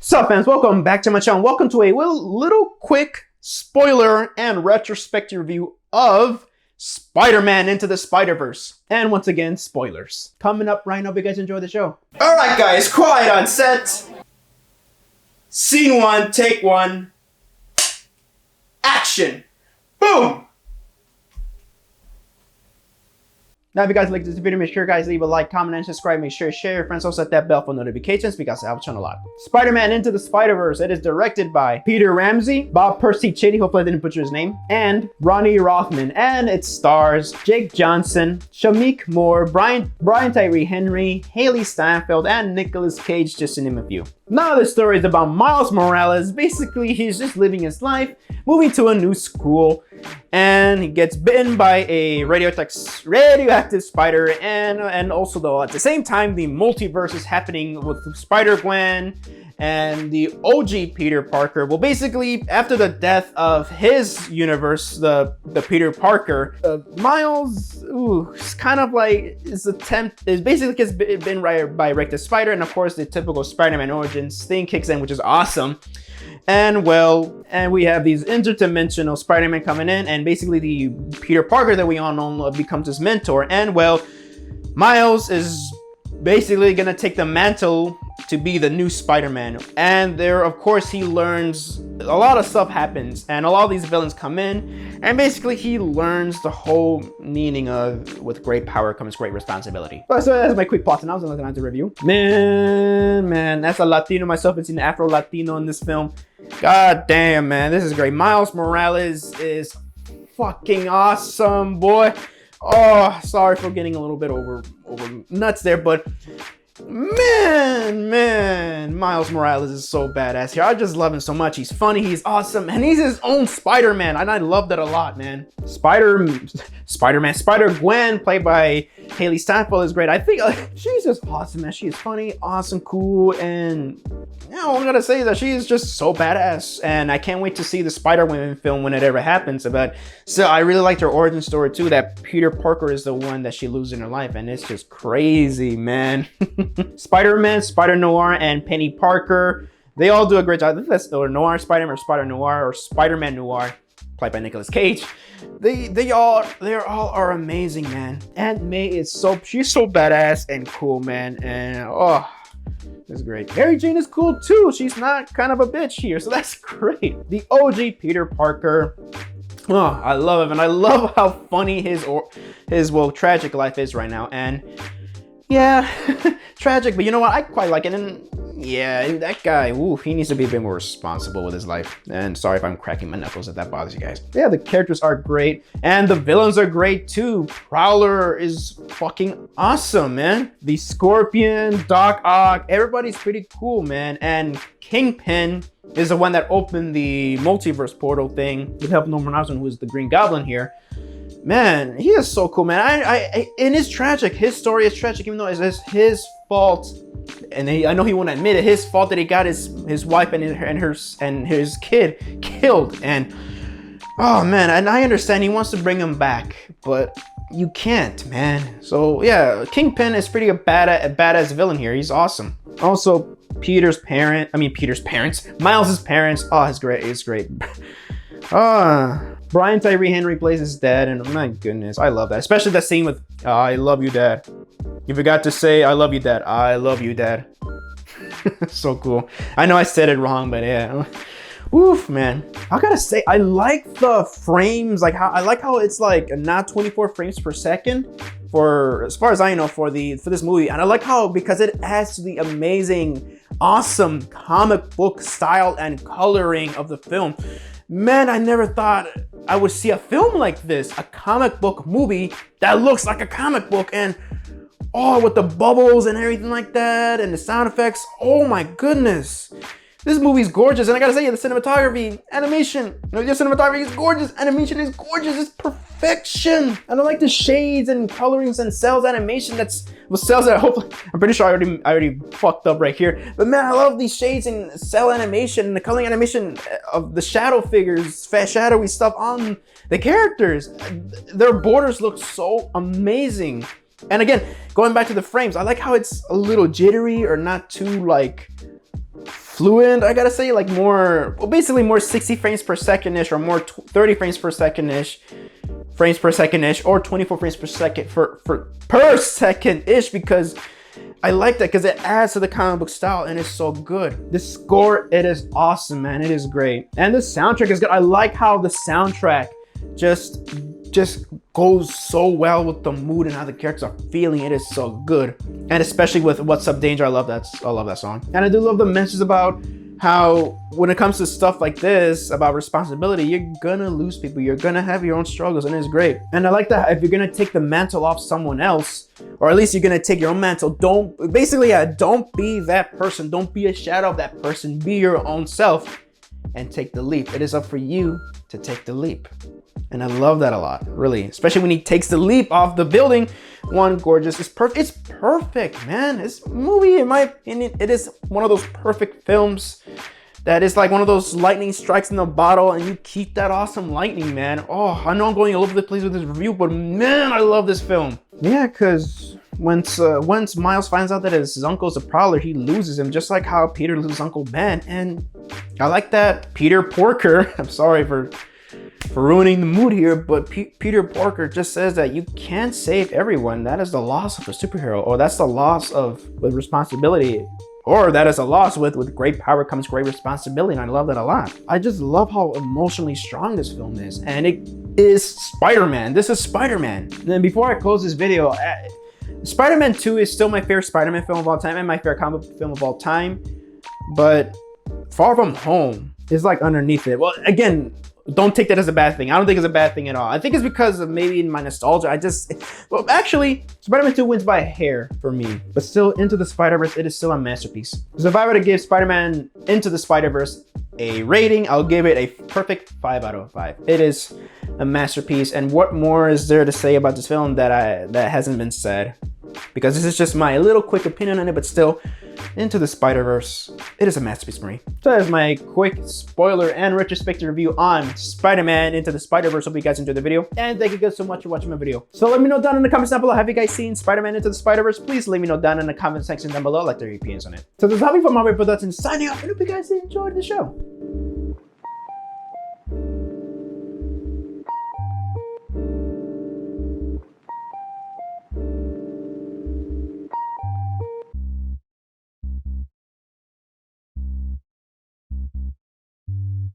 Sup fans, welcome back to my channel. Welcome to a little quick spoiler and retrospective review of Spider-Man Into the Spider-Verse. And once again, spoilers. Coming up right now, hope you guys enjoy the show. Alright guys, quiet on set. Scene 1, take 1. Action. Boom! Now, if you guys like this video, make sure guys leave a like, comment, and subscribe. Make sure to share your friends. Also set that bell for notifications because I help a lot. Spider-Man Into the Spider-Verse. It is directed by Peter Ramsey, Bob Percy Chitty, hopefully I didn't butcher his name, and Ronnie Rothman. And it stars Jake Johnson, Shamik Moore, Brian Tyree Henry, Haley Steinfeld, and Nicolas Cage, just to name a few. Now the story is about Miles Morales. Basically, he's just living his life, moving to a new school, and he gets bitten by a radioactive spider, and also though at the same time the multiverse is happening with Spider-Gwen and the OG Peter Parker. Well, basically after the death of his universe, the Peter Parker, Miles is kind of like is basically gets bitten by Rick Spider, and of course the typical Spider-Man origins thing kicks in, which is awesome. And we have these interdimensional Spider-Man coming in, and basically the Peter Parker that we all know becomes his mentor. And well, Miles is basically gonna take the mantle to be the new Spider-Man. And there, of course, he learns a lot of stuff happens, and a lot of these villains come in, and basically he learns the whole meaning of with great power comes great responsibility. So that's my quick plot synopsis. I'm looking at the review. Man, that's a Latino myself. It's an Afro-Latino in this film. God damn, man, this is great. Miles Morales is fucking awesome, boy. Oh, sorry for getting a little bit over nuts there, but man, Miles Morales is so badass here. I just love him so much. He's funny, he's awesome, and he's his own Spider-Man, and I love that a lot, man. Spider-Gwen, played by Haley Steinfeld, is great. I think she's just awesome, man. She is funny, awesome, cool, and you know, I'm gonna say that she is just so badass, and I can't wait to see the Spider-Woman film when it ever happens. But so I really liked her origin story too, that Peter Parker is the one that she loses in her life, and it's just crazy, man. Spider-Man, Spider-Noir, and Penny Parker, they all do a great job. I think that's or Noir Spider-Man or Spider-Noir or Spider-Man Noir, played by Nicolas Cage. They all are amazing, man. Aunt May is she's so badass and cool, man, and oh, that's great. Mary Jane is cool too. She's not kind of a bitch here, so that's great. The OG Peter Parker. Oh, I love him, and I love how funny his tragic life is right now. And yeah, tragic, but you know what? I quite like it. And yeah, that guy, ooh, he needs to be a bit more responsible with his life. And sorry if I'm cracking my knuckles if that bothers you guys. Yeah, the characters are great, and the villains are great too. Prowler is fucking awesome, man. The Scorpion, Doc Ock, everybody's pretty cool, man. And Kingpin is the one that opened the multiverse portal thing with help of Norman Osborn, who is the Green Goblin here. Man, he is so cool, man. And it's tragic. His story is tragic, even though it's his fault. And I know he won't admit it. His fault that he got his wife and his kid killed. And oh man, and I understand he wants to bring him back, but you can't, man. So yeah, Kingpin is pretty a badass villain here. He's awesome. Also, Miles's parents. Oh, it's great. It's great. Brian Tyree Henry plays his dad, and my goodness, I love that. Especially that scene with, I love you, Dad. You forgot to say, I love you, Dad. I love you, Dad. So cool. I know I said it wrong, but yeah. Oof, man. I gotta say, I like the frames, I like how it's like not 24 frames per second as far as I know, for this movie. And I like how, because it adds to the amazing, awesome comic book style and coloring of the film. Man, I never thought I would see a film like this, a comic book movie that looks like a comic book, and oh, with the bubbles and everything like that, and the sound effects. Oh my goodness. This movie's gorgeous, and I gotta say, the cinematography, animation, the cinematography is gorgeous, animation is gorgeous, it's perfection. And I like the shades and colorings and cells animation cells that hopefully, I'm pretty sure I already fucked up right here. But man, I love these shades and cell animation and the coloring animation of the shadow figures, shadowy stuff on the characters. Their borders look so amazing. And again, going back to the frames, I like how it's a little jittery or not too like fluid, I gotta say, like more, well, basically more 60 frames per second-ish, or more 30 frames per second-ish, or 24 frames per second per second-ish, because I like that, because it adds to the comic book style and it's so good. The score, it is awesome, man. It is great. And the soundtrack is good. I like how the soundtrack just goes so well with the mood and how the characters are feeling. It is so good. And especially with What's Up Danger, I love that song. And I do love the message about how when it comes to stuff like this about responsibility, you're gonna lose people, you're gonna have your own struggles, and it's great. And I like that if you're gonna take the mantle off someone else, or at least you're gonna take your own mantle, don't be that person, don't be a shadow of that person, be your own self and take the leap. It is up for you to take the leap. And I love that a lot, really, especially when he takes the leap off the building. One, gorgeous. It's perfect. It's perfect, man. This movie, in my opinion, it is one of those perfect films that is like one of those lightning strikes in the bottle, and you keep that awesome lightning, man. Oh, I know I'm going all over the place with this review, but man, I love this film. Yeah, because once Miles finds out that his uncle's a prowler, he loses him, just like how Peter loses Uncle Ben. And I like that Peter Porker, I'm sorry for ruining the mood here, but Peter Porker just says that you can't save everyone. That is the loss of a superhero, or that's the loss with responsibility, or that is a loss with great power comes great responsibility. And I love that a lot. I just love how emotionally strong this film is, and it is Spider-Man. This is Spider-Man. And then before I close this video, Spider-Man 2 is still my favorite Spider-Man film of all time and my favorite comic book film of all time, but Far From Home is like underneath it. Well, again, don't take that as a bad thing. I don't think it's a bad thing at all. I think it's because of maybe my nostalgia. Well, actually, Spider-Man 2 wins by a hair for me. But still, Into the Spider-Verse, it is still a masterpiece. So if I were to give Spider-Man Into the Spider-Verse a rating, I'll give it a perfect 5 out of 5. It is a masterpiece. And what more is there to say about this film that hasn't been said? Because this is just my little quick opinion on it, but still, Into the Spider-Verse, it is a masterpiece for me. So that is my quick spoiler and retrospective review on Spider-Man Into the Spider-Verse. Hope you guys enjoyed the video, and thank you guys so much for watching my video. So let me know down in the comments down below, have you guys seen Spider-Man Into the Spider-Verse? Please let me know down in the comment section down below, like their opinions on it. So this is Javi from Marvel Productions signing off, and hope you guys enjoyed the show.